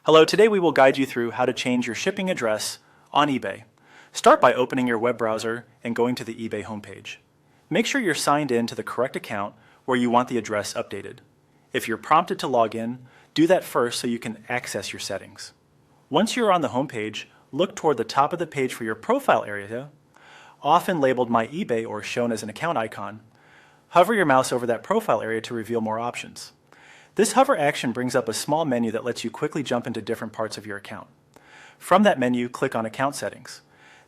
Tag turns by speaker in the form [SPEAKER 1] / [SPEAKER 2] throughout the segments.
[SPEAKER 1] Hello, today we will guide you through how to change your shipping address on eBay. Start by opening your web browser and going to the eBay homepage. Make sure you're signed in to the correct account where you want the address updated. If you're prompted to log in, do that first so you can access your settings. Once you're on the homepage, look toward the top of the page for your profile area, often labeled My eBay or shown as an account icon. Hover your mouse over that profile area to reveal more options. This hover action brings up a small menu that lets you quickly jump into different parts of your account. From that menu, click on Account Settings.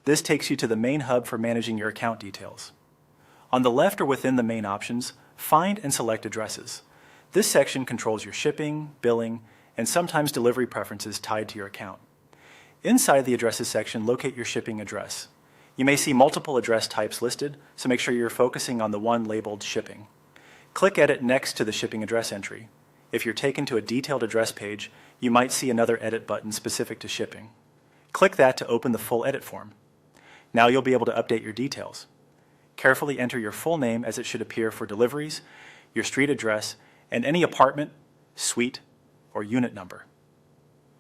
[SPEAKER 1] This takes you to the main hub for managing your account details. On the left or within the main options, find and select addresses. This section controls your shipping, billing, and sometimes delivery preferences tied to your account. Inside the addresses section, locate your shipping address. You may see multiple address types listed, so make sure you're focusing on the one labeled shipping. Click Edit next to the shipping address entry. If you're taken to a detailed address page, you might see another edit button specific to shipping. Click that to open the full edit form. Now you'll be able to update your details. Carefully enter your full name as it should appear for deliveries, your street address, and any apartment, suite, or unit number.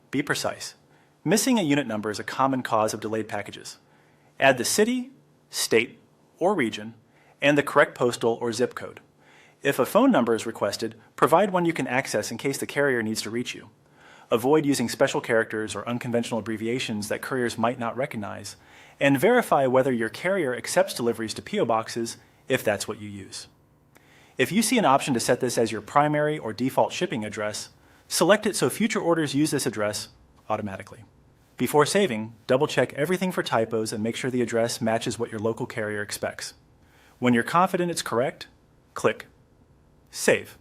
[SPEAKER 1] Be precise. Missing a unit number is a common cause of delayed packages. Add the city, state, or region, and the correct postal or zip code. If a phone number is requested, provide one you can access in case the carrier needs to reach you. Avoid using special characters or unconventional abbreviations that couriers might not recognize, and verify whether your carrier accepts deliveries to P.O. boxes if that's what you use. If you see an option to set this as your primary or default shipping address, select it so future orders use this address automatically. Before saving, double-check everything for typos and make sure the address matches what your local carrier expects. When you're confident it's correct, click Save.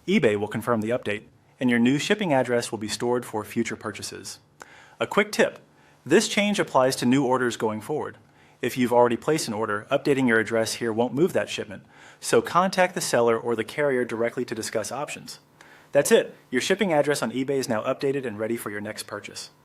[SPEAKER 1] eBay will confirm the update, and your new shipping address will be stored for future purchases. A quick tip: this change applies to new orders going forward. If you've already placed an order, updating your address here won't move that shipment, so contact the seller or the carrier directly to discuss options. That's it. Your shipping address on eBay is now updated and ready for your next purchase.